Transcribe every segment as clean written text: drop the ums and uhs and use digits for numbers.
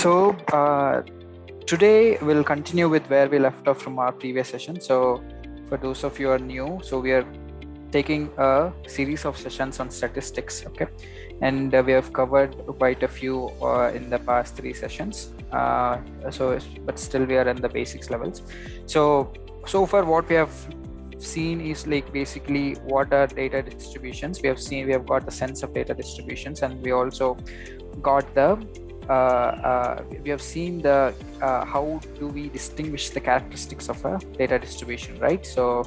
So today we'll continue with where we left off from our previous session. So for those of you who are new, so we are taking a series of sessions on statistics, okay, and we have covered quite a few in the past 3 sessions. But still we are in the basics levels. So far what we have seen is like basically what are data distributions. We have got the sense of data distributions, and we also got the we have seen the how do we distinguish the characteristics of a data distribution, right? So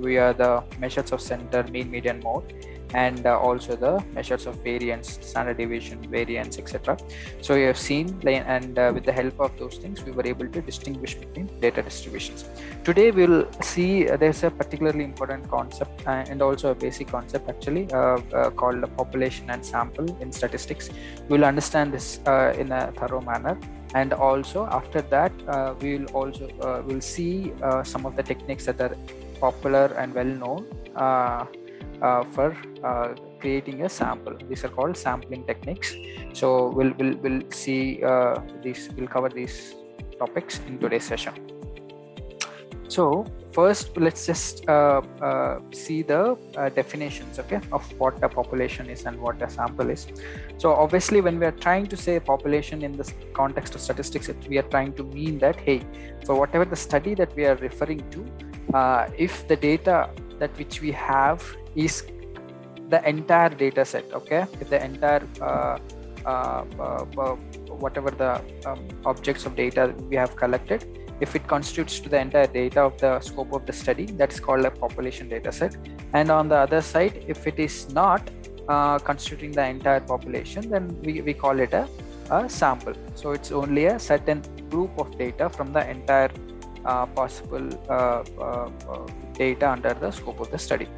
we are the measures of center, mean, median, mode, and also the measures of variance, standard deviation, variance, etc. So we have seen, and with the help of those things we were able to distinguish between data distributions. Today we'll see there's a particularly important concept and also a basic concept actually called population and sample in statistics. We'll understand this in a thorough manner, and also after that we'll see some of the techniques that are popular and well known for creating a sample. These are called sampling techniques. So we'll see we'll cover these topics in today's session. So first let's just see the definitions, okay, of what a population is and what a sample is. So obviously when we are trying to say population in the context of statistics, we are trying to mean that, hey, for whatever the study that we are referring to, if the data that which we have is the entire data set, okay, if the entire whatever the objects of data we have collected, if it constitutes to the entire data of the scope of the study, that's called a population data set. And on the other side, if it is not constituting the entire population, then we call it a sample. So it's only a certain group of data from the entire possible data under the scope of the study.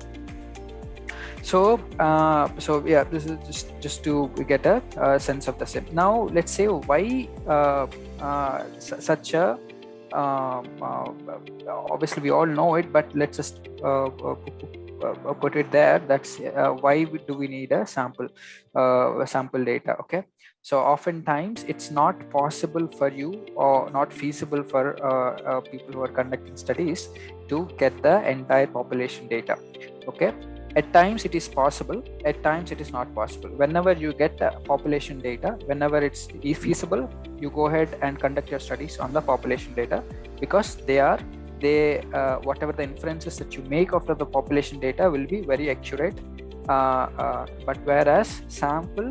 So yeah, this is just to get a sense of the same. Now let's say why such a obviously we all know it, but let's just put it there. That's why do we need a sample data, okay? So oftentimes it's not possible for you or not feasible for people who are conducting studies to get the entire population data, okay? At times it is possible, at times it is not possible. Whenever you get the population data, whenever it's feasible, you go ahead and conduct your studies on the population data, because whatever the inferences that you make after the population data will be very accurate. But whereas sample,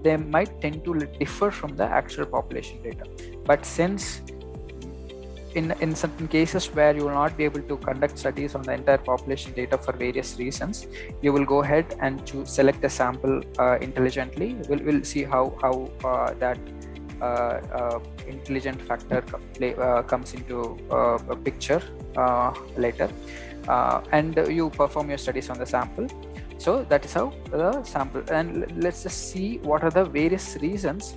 they might tend to differ from the actual population data. But since in certain cases where you will not be able to conduct studies on the entire population data for various reasons, you will go ahead and select a sample intelligently. We'll see how that intelligent factor comes into a picture later, and you perform your studies on the sample. So that is how the sample. And let's just see what are the various reasons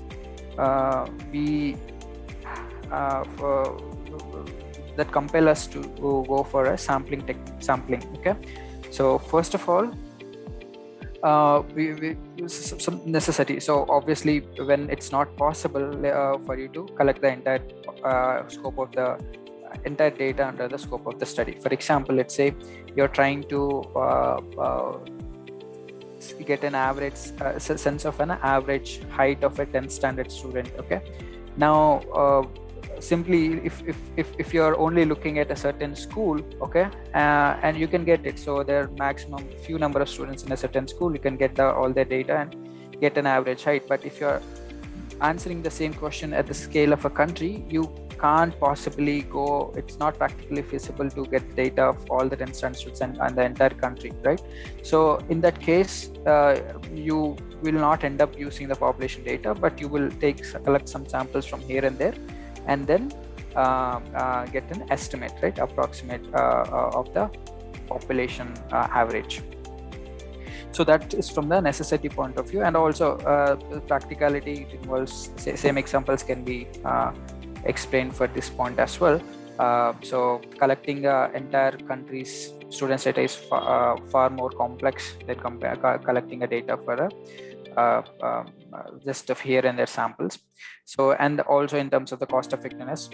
that compel us to go for a sampling, okay? So first of all, we some necessity. So obviously when it's not possible for you to collect the entire scope of the entire data under the scope of the study. For example, let's say you're trying to get an average sense of an average height of a 10th standard student, okay? Now simply if you're only looking at a certain school, okay, and you can get it, so there are maximum few number of students in a certain school, you can get all their data and get an average height. But if you're answering the same question at the scale of a country, you can't possibly go, it's not practically feasible to get data of all the 10 students and the entire country, right? So in that case, you will not end up using the population data, but you will collect some samples from here and there, and then get an estimate, right, approximate of the population average. So that is from the necessity point of view. And also practicality, it involves same examples can be explained for this point as well. So collecting entire country's students data is far more complex than collecting a data for just of here and there samples. So, and also in terms of the cost effectiveness,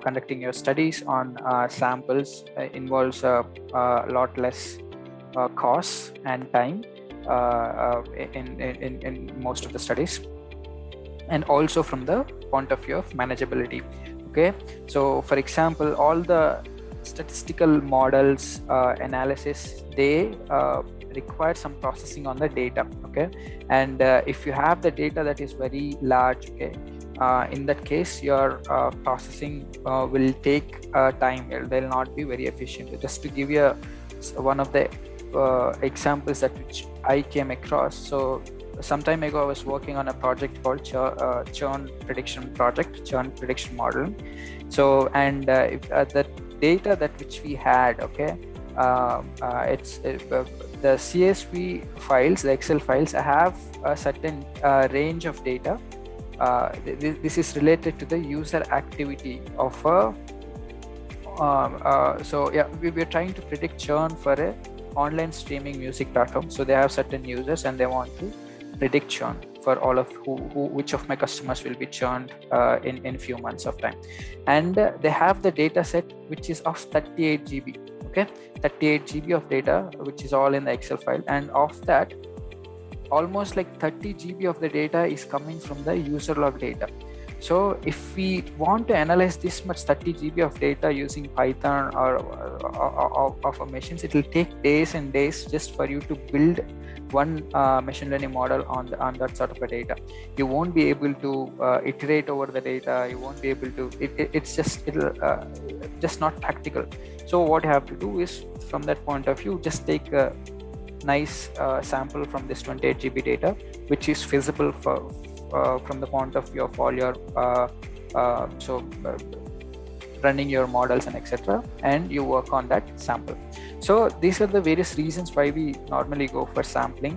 conducting your studies on samples involves a lot less costs and time in most of the studies, and also from the point of view of manageability. Okay, so for example, all the statistical models analysis, they require some processing on the data. Okay, and if you have the data that is very large, okay, in that case your processing will take time. They'll not be very efficient. Just to give you one of the examples that which I came across. So some time ago I was working on a project called churn prediction model. So, and the data that which we had, okay, it's the CSV files, the Excel files have a certain range of data. This is related to the user activity of a so yeah, we were trying to predict churn for a online streaming music platform. So they have certain users and they want to predict churn for all of which of my customers will be churned in few months of time. And they have the data set which is of 38 GB. Okay, 38 GB of data, which is all in the Excel file, and of that almost like 30 GB of the data is coming from the user log data. So if we want to analyze this much 30 GB of data using Python or of machines, it will take days and days just for you to build one machine learning model on that sort of a data. You won't be able to iterate over the data. You won't be able to. It's just not practical. So what you have to do is, from that point of view, just take a nice sample from this 28 GB data, which is feasible for from the point of view of all your running your models and etc., and you work on that sample. So these are the various reasons why we normally go for sampling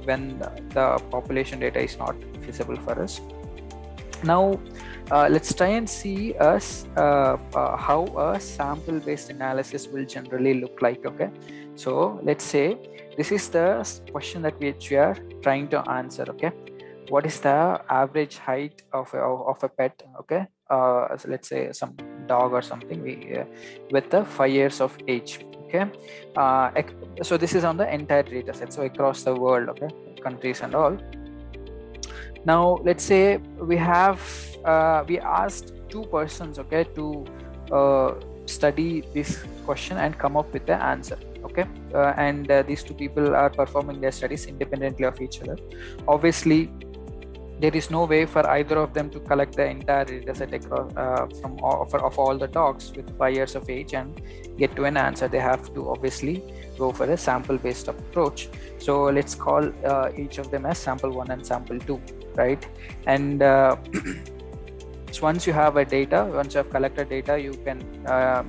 when the population data is not feasible for us. Now let's try and see how a sample based analysis will generally look like. Okay, so let's say this is the question that we are trying to answer. Okay, what is the average height of a pet? Okay, so let's say some dog or something with the 5 years of age. Okay, so this is on the entire data set, so across the world, okay, countries and all. Now let's say we have we asked two persons, okay, to study this question and come up with the answer. Okay, and these two people are performing their studies independently of each other. Obviously there is no way for either of them to collect the entire data set across of all the dogs with 5 years of age and get to an answer. They have to obviously go for a sample based approach. So let's call each of them as sample 1 and sample 2, right? And so once you have once you have collected data, you can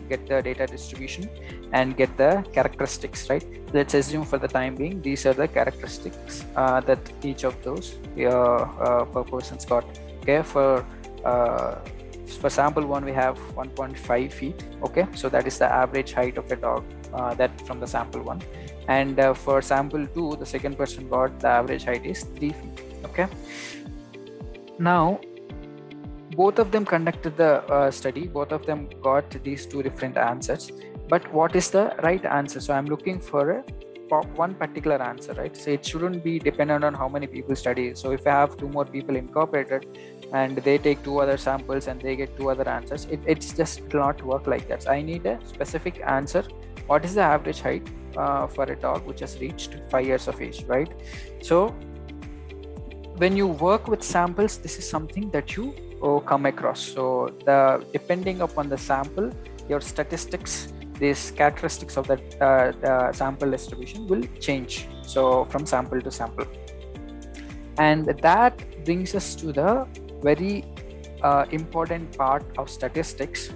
get the data distribution and get the characteristics, right? Let's assume for the time being these are the characteristics that each of those per person's got. Okay, for sample 1 we have 1.5 feet. Okay, so that is the average height of a dog that from the sample 1, and for sample 2 the second person got the average height is 3 feet. Okay, now both of them conducted the study, both of them got these two different answers, but what is the right answer? So I'm looking for one particular answer, right? So it shouldn't be dependent on how many people study. So if I have 2 more people incorporated and they take 2 other samples and they get 2 other answers, it will not work like that. So I need a specific answer. What is the average height for a dog which has reached 5 years of age, right? So when you work with samples, this is something that you come across. So depending upon the sample, your statistics, these characteristics of that sample distribution will change, so from sample to sample. And that brings us to the very important part of statistics,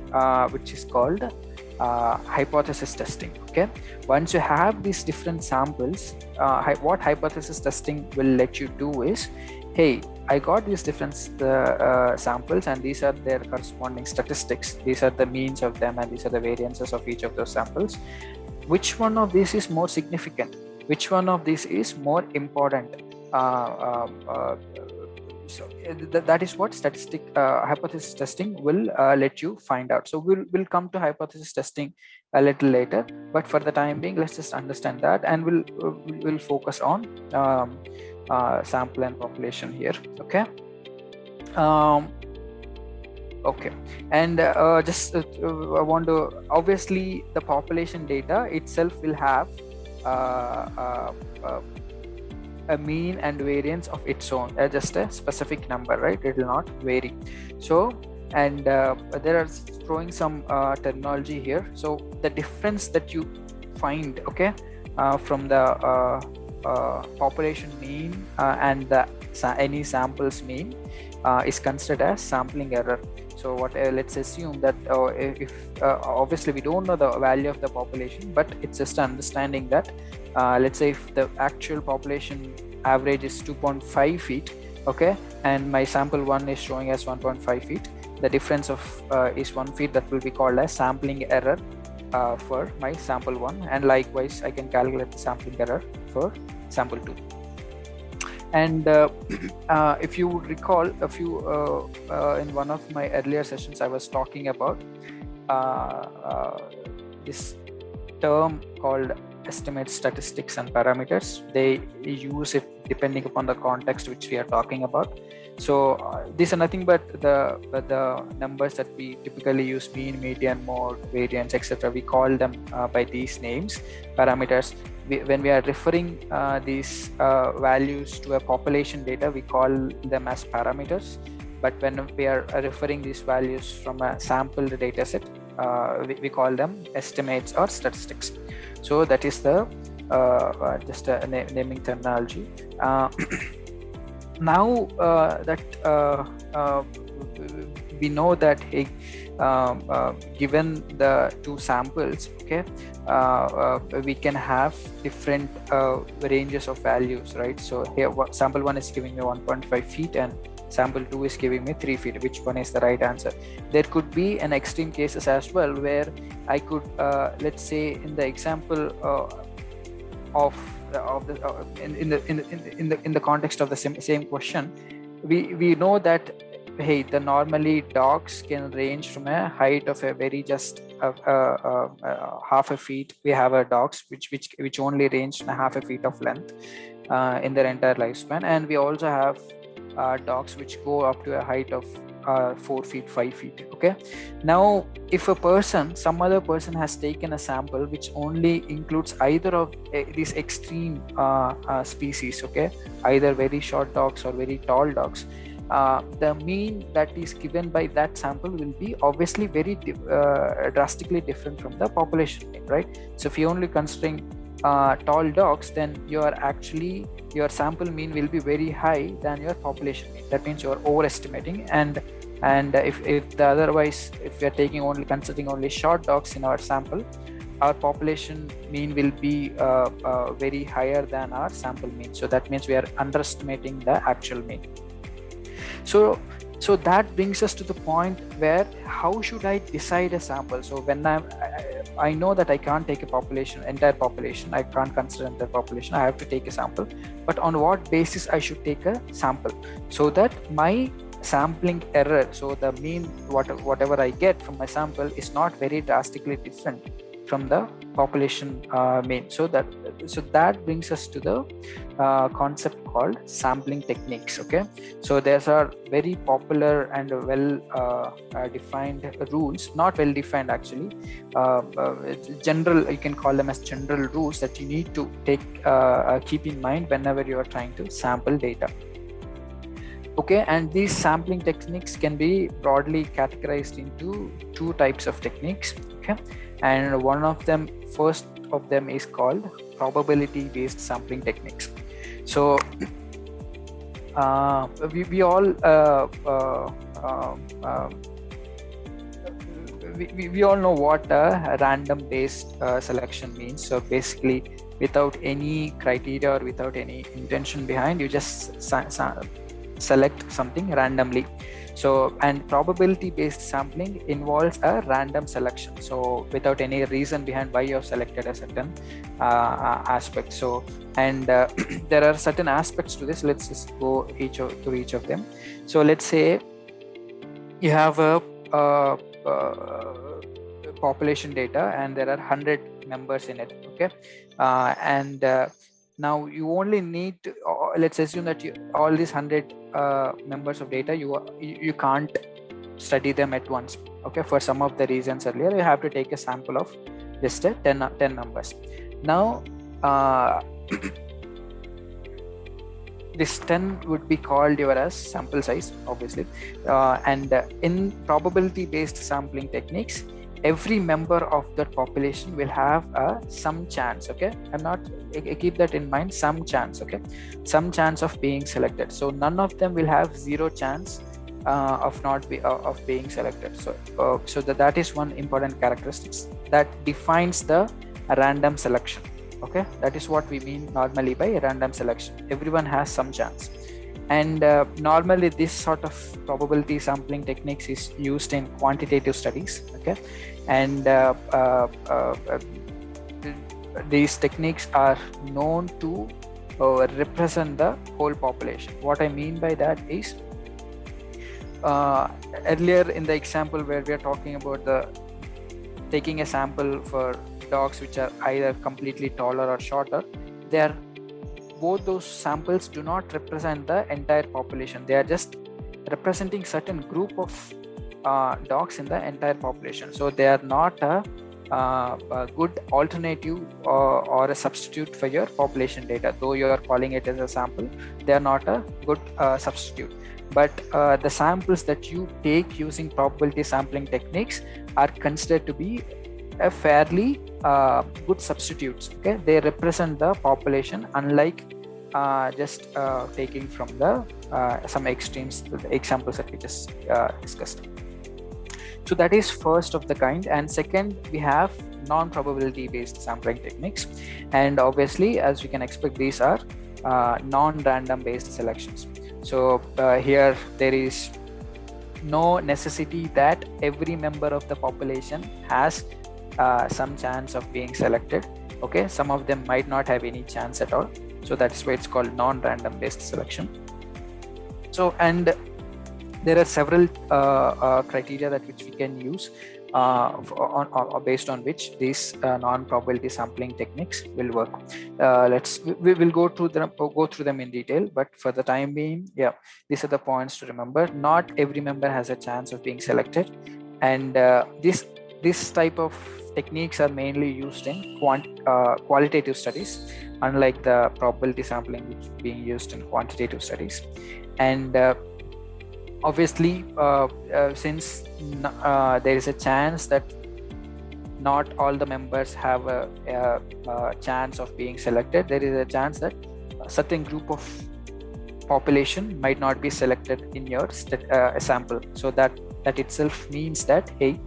which is called hypothesis testing. Okay, once you have these different samples, what hypothesis testing will let you do is, hey, I got these different samples and these are their corresponding statistics. These are the means of them and these are the variances of each of those samples. Which one of these is more significant? Which one of these is more important? So that is what hypothesis testing will let you find out. So we'll come to hypothesis testing a little later, but for the time being, let's just understand that, and we'll focus on sample and population here. Okay. Okay, and just I want to, obviously the population data itself will have a mean and variance of its own, just a specific number, right? It will not vary. So, and there are throwing some terminology here. So the difference that you find, okay, from the population mean and the any samples mean is considered as sampling error. So what let's assume that if obviously we don't know the value of the population, but it's just understanding that let's say if the actual population average is 2.5 feet, okay, and my sample 1 is showing as 1.5 feet, the difference of is 1 feet, that will be called as sampling error for my sample 1, and likewise I can calculate the sampling error for sample 2. And if you would recall, a few in one of my earlier sessions, I was talking about this term called estimate statistics and parameters. They use it depending upon the context which we are talking about. So these are nothing but the numbers that we typically use: mean, median, mode, variance, etc. We call them by these names, parameters. When we are referring these values to a population data, we call them as parameters. But when we are referring these values from a sampled data set, we call them estimates or statistics. So that is the just a naming terminology. Now that we know that given the two samples, okay, we can have different ranges of values, right? So here sample 1 is giving me 1.5 feet and sample 2 is giving me 3 feet. Which one is the right answer? There could be an extreme cases as well, where I could let's say in the example in the context of the same question, we know that, hey, the normally dogs can range from a height of a very just half a feet. We have a dogs which only range half a feet of length in their entire lifespan, and we also have dogs which go up to a height of 4 feet, 5 feet. Okay, now if some other person has taken a sample which only includes either of these extreme species, okay, either very short dogs or very tall dogs, the mean that is given by that sample will be obviously very drastically different from the population mean, right? So if you're only considering tall dogs, then your sample mean will be very high than your population mean. That means you're overestimating, and if the otherwise, if we are considering only short dogs in our sample, our population mean will be very higher than our sample mean. So that means we are underestimating the actual mean. So that brings us to the point where how should I decide a sample? So when I know that I can't take entire population, I can't consider entire population, I have to take a sample. But on what basis I should take a sample so that my sampling error, so the mean whatever I get from my sample is not very drastically different from the population mean. So that brings us to the concept called sampling techniques. Okay, so there's are very popular and well defined rules, not well defined actually, general, you can call them as general rules that you need to keep in mind whenever you are trying to sample data. Okay, and these sampling techniques can be broadly categorized into two types of techniques. Okay, and first of them is called probability based sampling techniques. So we all we all know what a random based selection means. So basically, without any criteria or without any intention behind, you just select something randomly. So, and probability based sampling involves a random selection, so without any reason behind why you have selected a certain aspect. So, and there are certain aspects to this. Let's just go through each of them. So let's say you have a population data and there are 100 members in it, okay, and now you only need to, let's assume that all these 100 members of data, you can't study them at once, okay, for some of the reasons earlier. You have to take a sample of just 10 members. Now this 10 would be called your as sample size, obviously, and in probability based sampling techniques, every member of the population will have some chance, okay, keep that in mind, some chance, okay, some chance of being selected. So none of them will have zero chance of being selected. So that is one important characteristics that defines the random selection, okay. That is what we mean normally by random selection. Everyone has some chance. And normally this sort of probability sampling techniques is used in quantitative studies, okay, and these techniques are known to represent the whole population. What I mean by that is, earlier in the example where we are talking about taking a sample for dogs which are either completely taller or shorter, both those samples do not represent the entire population. They are just representing certain group of dogs in the entire population. So they are not a good alternative or a substitute for your population data. Though you are calling it as a sample, they are not a good substitute. But the samples that you take using probability sampling techniques are considered to be a fairly good substitutes, okay. They represent the population, unlike just taking from the some extremes, the examples that we just discussed. So that is first of the kind. And second, we have non-probability based sampling techniques, and obviously, as we can expect, these are non-random based selections. So here there is no necessity that every member of the population has some chance of being selected, okay. Some of them might not have any chance at all, so that's why it's called non-random based selection. So, and there are several criteria that which we can use based on which these non-probability sampling techniques will work. We will go through them in detail, but for the time being, yeah, these are the points to remember. Not every member has a chance of being selected, and this type of techniques are mainly used in qualitative studies, unlike the probability sampling which is being used in quantitative studies. And obviously, since there is a chance that not all the members have a chance of being selected, there is a chance that a certain group of population might not be selected in your sample. So that itself means that, hey,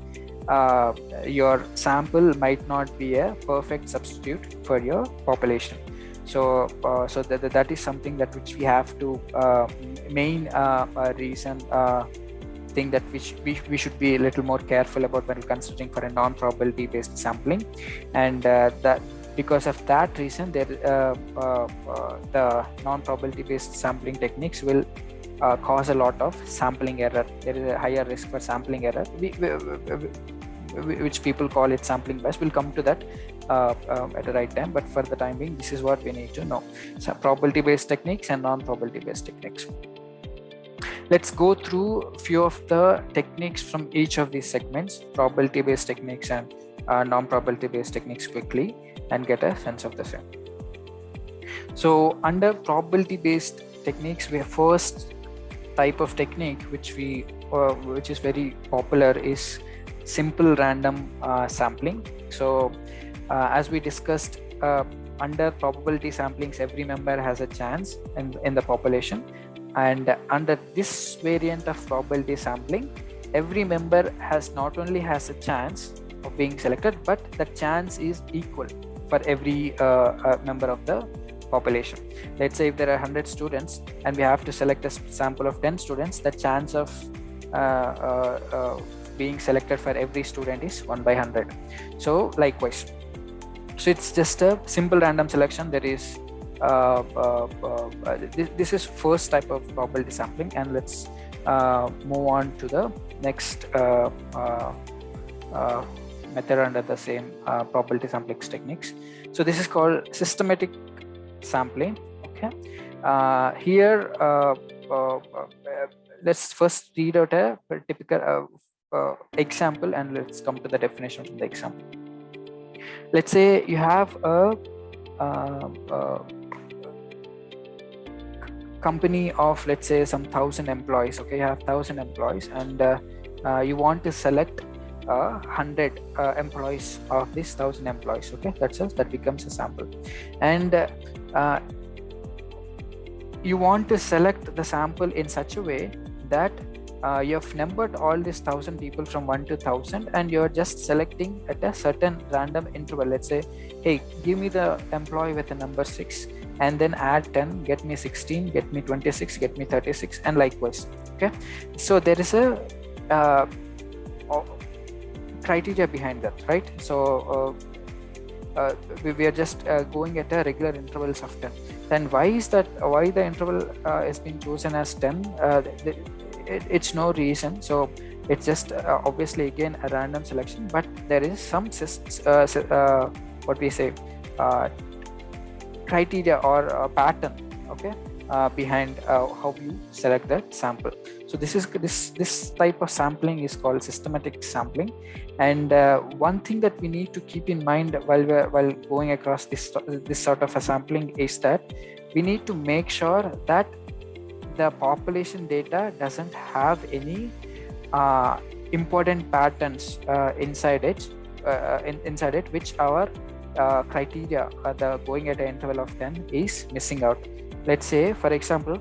your sample might not be a perfect substitute for your population. So that is something that which we have to main reason thing that we should be a little more careful about when considering for a non-probability based sampling. And that because of that reason, the non-probability based sampling techniques will cause a lot of sampling error. There is a higher risk for sampling error, which people call it sampling bias. We'll come to that at the right time, but for the time being, this is what we need to know. So probability based techniques and non-probability based techniques. Let's go through a few of the techniques from each of these segments, probability based techniques and non-probability based techniques, quickly, and get a sense of the same. So under probability based techniques, we have first type of technique which is very popular is simple random sampling. So as we discussed, under probability samplings, every member has a chance in the population, and under this variant of probability sampling, every member not only has a chance of being selected, but the chance is equal for every member of the population. Let's say if there are 100 students and we have to select a sample of 10 students, the chance of being selected for every student is 1 by 100. So likewise, so it's just a simple random selection. There is this is first type of probability sampling, and let's move on to the next method under the same probability sampling techniques. So this is called systematic sampling. Okay, here let's first read out a typical example, and let's come to the definition from the example. Let's say you have a company of, let's say, some 1,000 employees. Okay, you have 1,000 employees, and you want to select 100 employees of these 1,000 employees. Okay, that becomes a sample, and you want to select the sample in such a way that you have numbered all these 1,000 people from 1 to 1,000, and you're just selecting at a certain random interval. Let's say, hey, give me the employee with the number 6, and then add 10, get me 16, get me 26, get me 36, and likewise. Okay, so there is a criteria behind that, right? So we are just going at a regular intervals of 10. Then why is that? Why the interval has been chosen as 10? It's no reason. So it's just obviously again a random selection, but there is some what we say criteria or pattern, okay, behind how you select that sample. So this type of sampling is called systematic sampling. And one thing that we need to keep in mind while going across this sort of a sampling is that we need to make sure that the population data doesn't have any important patterns inside it, which our criteria, the going at an interval of 10, is missing out. Let's say, for example,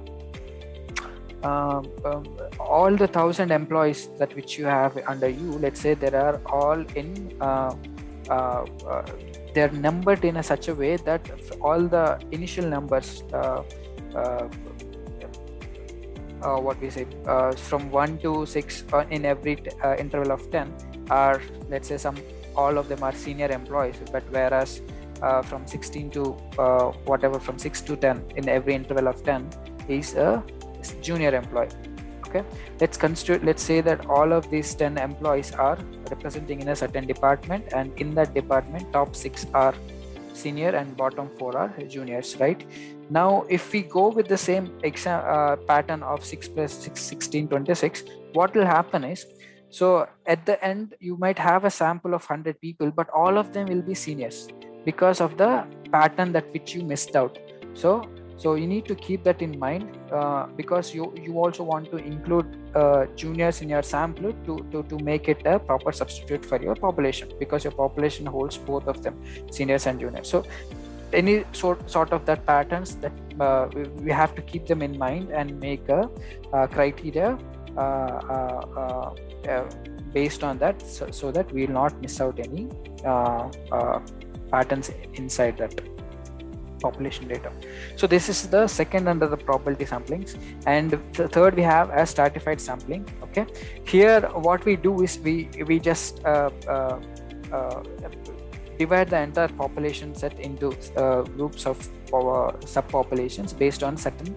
all the 1,000 employees that which you have under you, let's say they are all in they're numbered in such a way that all the initial numbers what we say from 1 to 6 in every interval of 10 are, let's say, all of them are senior employees, but whereas from 16 to whatever, from 6 to 10 in every interval of 10 is a junior employee. Okay, let's say that all of these 10 employees are representing in a certain department, and in that department top 6 are senior and bottom 4 are juniors, right? Now if we go with the same pattern of 6 plus 6, 16, 26, what will happen is, so at the end you might have a sample of 100 people, but all of them will be seniors because of the pattern that which you missed out. So you need to keep that in mind, because you also want to include juniors in your sample to make it a proper substitute for your population, because your population holds both of them, seniors and juniors. So any sort of that patterns that we have to keep them in mind and make a criteria based on that, so that we will not miss out any patterns inside that population data. So this is the second under the probability samplings. And the third, we have a stratified sampling. Okay, here what we do is we just divide the entire population set into groups of subpopulations based on certain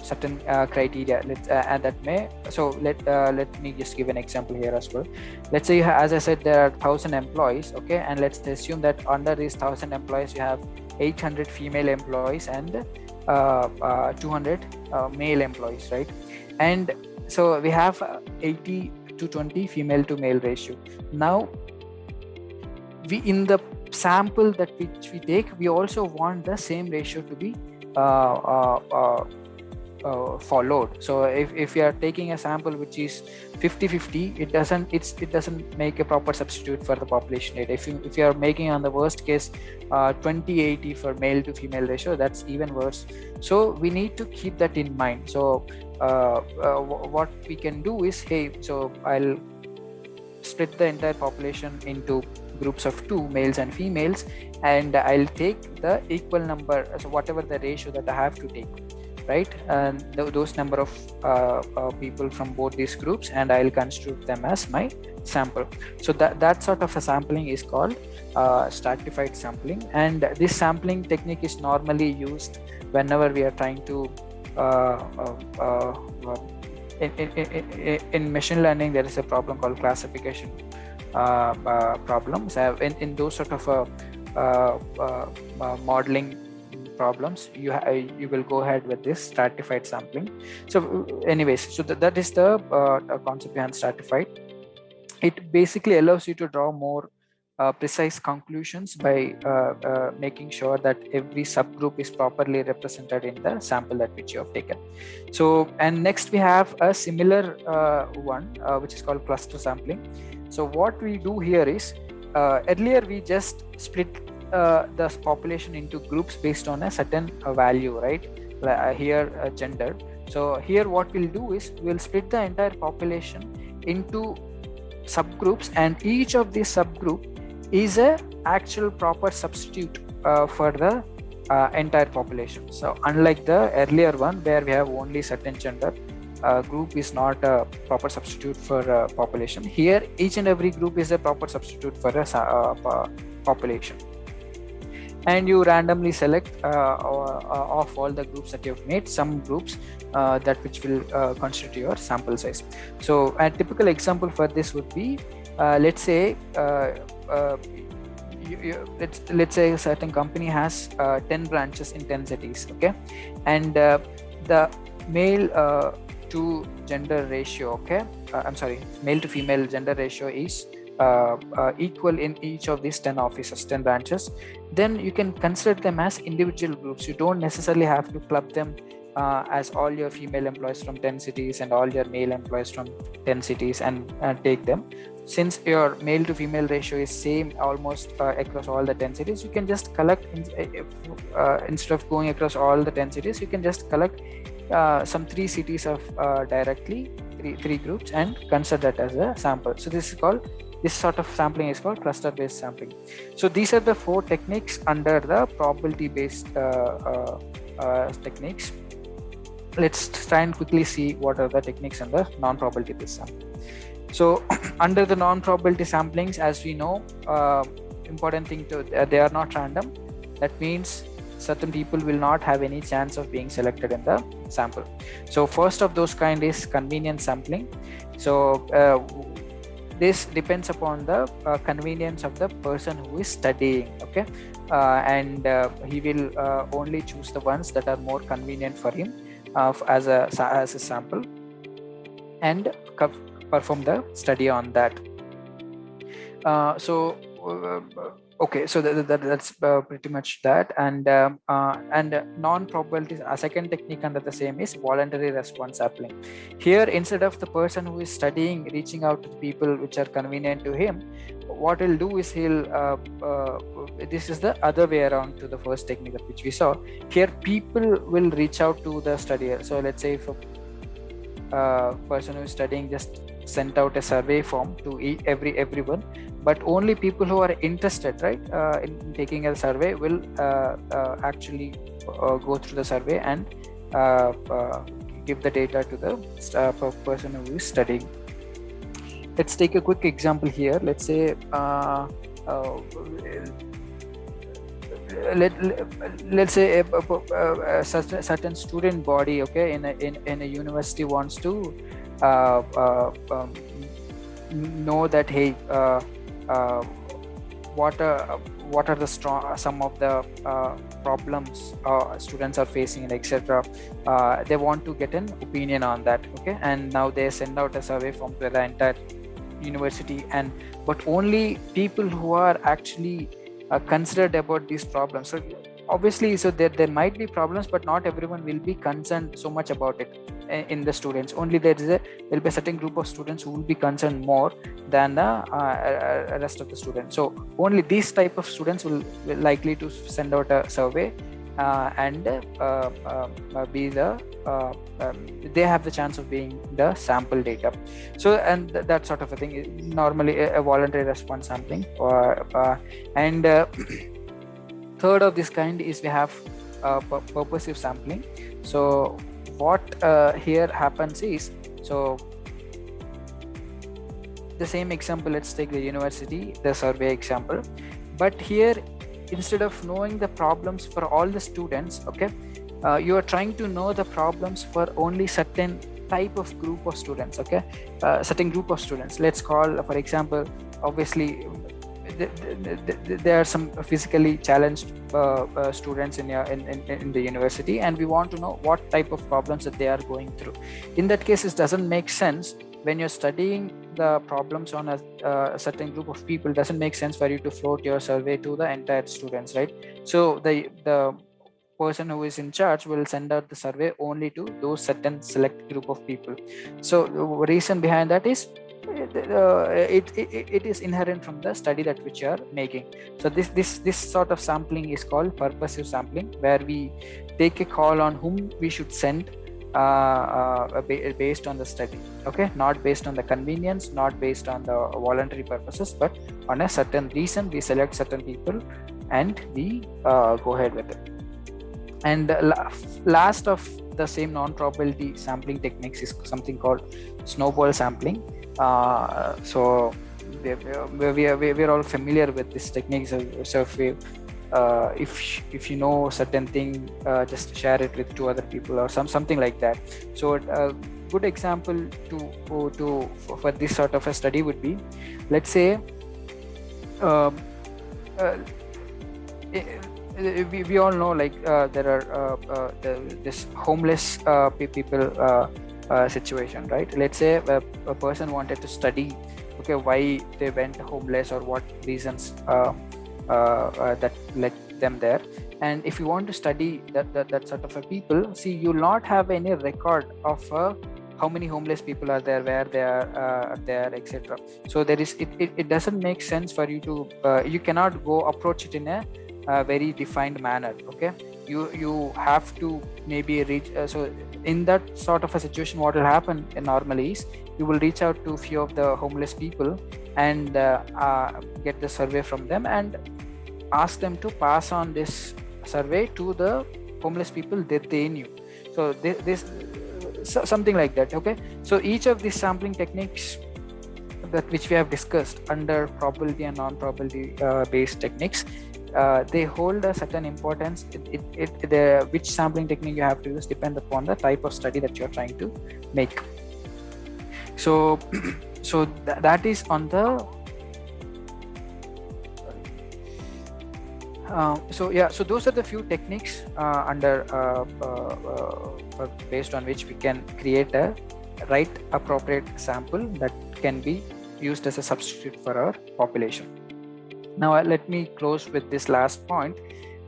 certain criteria. And that may, so let me just give an example here as well. Let's say as I said, there are 1,000 employees, okay, and let's assume that under these 1,000 employees you have 800 female employees and 200 male employees, right? And so we have 80 to 20 female to male ratio. Now we, in the sample that which we take, we also want the same ratio to be followed. So if you are taking a sample which is 50-50, it doesn't make a proper substitute for the population data. If you are making, on the worst case, 20-80 for male to female ratio, that's even worse. So we need to keep that in mind. So what we can do is, hey, so I'll split the entire population into groups of 2, males and females, and I'll take the equal number, so whatever the ratio that I have to take, right? And those number of people from both these groups, and I'll construct them as my sample. So that sort of a sampling is called stratified sampling, and this sampling technique is normally used whenever we are trying to in machine learning. There is a problem called classification problems. In those sort of modeling problems, you will go ahead with this stratified sampling. So anyways, so that is the concept behind stratified. It basically allows you to draw more precise conclusions by making sure that every subgroup is properly represented in the sample that which you have taken. So, and next we have a similar one which is called cluster sampling. So what we do here is, earlier we just split the population into groups based on a certain value, right? Here gender. So here what we'll do is we'll split the entire population into subgroups, and each of these subgroup is a actual proper substitute for the entire population. So unlike the earlier one where we have only certain gender, group is not a proper substitute for population. Here each and every group is a proper substitute for a population, and you randomly select of all the groups that you have made some groups that which will constitute your sample size. So a typical example for this would be, let's say let's say a certain company has 10 branches in 10 cities, okay, and the male to gender ratio, okay, male to female gender ratio is equal in each of these 10 offices, 10 branches. Then you can consider them as individual groups. You don't necessarily have to club them as all your female employees from 10 cities and all your male employees from 10 cities and take them. Since your male to female ratio is same almost across all the 10 cities, you can just collect instead of going across all the 10 cities, you can just collect some 3 cities of directly three groups and consider that as a sample. So this sort of sampling is called cluster based sampling. So these are the 4 techniques under the probability based techniques. Let's try and quickly see what are the techniques under non-probability based sampling. So under the non-probability samplings, as we know, important thing to they are not random. That means certain people will not have any chance of being selected in the sample. So first of those kind is convenience sampling. So this depends upon the convenience of the person who is studying, okay, and he will only choose the ones that are more convenient for him as a sample and perform the study on that. Okay, so that's pretty much that. And non-probability, a second technique under the same is voluntary response sampling. Here, instead of the person who is studying reaching out to the people which are convenient to him, what he'll do is this is the other way around to the first technique which we saw. Here, people will reach out to the studier. So let's say if a person who is studying just sent out a survey form to everyone, but only people who are interested, right, in taking a survey will actually go through the survey and give the data to the person who is studying. Let's take a quick example here. Let's say let's say a certain student body, okay, in a university wants to know that, hey, what are the some of the problems students are facing, and etc. They want to get an opinion on that, okay, and now they send out a survey form to the entire university, but only people who are actually considered about these problems. So obviously, so there might be problems, but not everyone will be concerned so much about it in the students. Only there will be a certain group of students who will be concerned more than the rest of the students. So only these type of students will likely to send out a survey and be the they have the chance of being the sample data. So and that sort of a thing, normally a voluntary response sampling. And third of this kind is we have purposive sampling. So what here happens is, so the same example, let's take the university, the survey example, but here instead of knowing the problems for all the students, okay, you are trying to know the problems for only certain type of group of students, okay, certain group of students. Let's call, for example, obviously there are some physically challenged students in the university, and we want to know what type of problems that they are going through. In that case, it doesn't make sense when you're studying the problems on a certain group of people. Doesn't make sense for you to float your survey to the entire students, right? So the person who is in charge will send out the survey only to those certain select group of people. So the reason behind that is it is inherent from the study that which you are making. So this sort of sampling is called purposive sampling, where we take a call on whom we should send based on the study, okay, not based on the convenience, not based on the voluntary purposes, but on a certain reason we select certain people and we go ahead with it. And last of the same non-probability sampling techniques is something called snowball sampling. So we're all familiar with this technique. So if you know certain thing, just share it with two other people or something like that. So a good example for this sort of a study would be, let's say we all know, like there are this homeless people situation, right? Let's say a person wanted to study, okay, why they went homeless or what reasons that led them there. And if you want to study that sort of a people, see, you'll not have any record of how many homeless people are there, where they are there, etc. So there is it doesn't make sense for you to you cannot go approach it in a very defined manner, okay. You have to maybe reach so in that sort of a situation, what will happen normally is you will reach out to a few of the homeless people and get the survey from them and ask them to pass on this survey to the homeless people that they knew. So this something like that, okay. So each of these sampling techniques that which we have discussed under probability and non-probability based techniques, they hold a certain importance. Which sampling technique you have to use depend upon the type of study that you're trying to make. So that is on the so those are the few techniques under based on which we can create a right appropriate sample that can be used as a substitute for our population. Now let me close with this last point.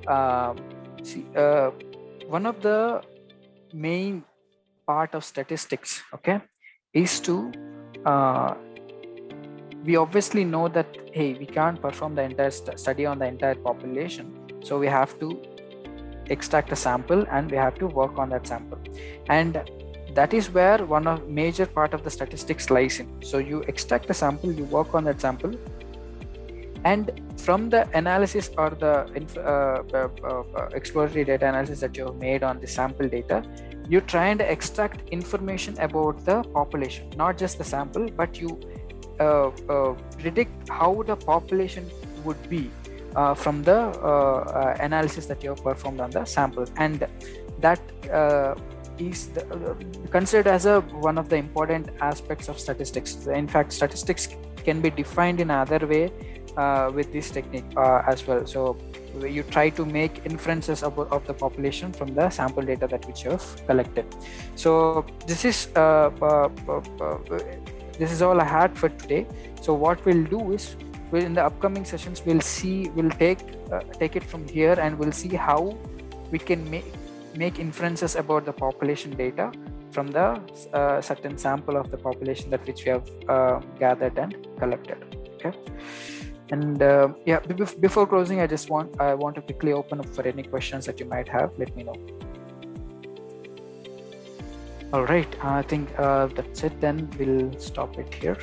One of the main part of statistics, okay, is to we obviously know that, hey, we can't perform the entire study on the entire population, so we have to extract a sample and we have to work on that sample, and that is where one of major part of the statistics lies in. So you extract a sample, you work on that sample, and from the analysis or the exploratory data analysis that you have made on the sample data, you try and extract information about the population, not just the sample, but you predict how the population would be from the analysis that you have performed on the sample, and that is considered as one of the important aspects of statistics. In fact, statistics can be defined in another way with this technique as well. So you try to make inferences of the population from the sample data that which you have collected. So this is all I had for today. So what we'll do is, in the upcoming sessions, we'll take it from here, and we'll see how we can make inferences about the population data from the certain sample of the population that which we have gathered and collected. Okay. And yeah, before closing, I want to quickly open up for any questions that you might have. Let me know. All right, I think that's it. Then we'll stop it here.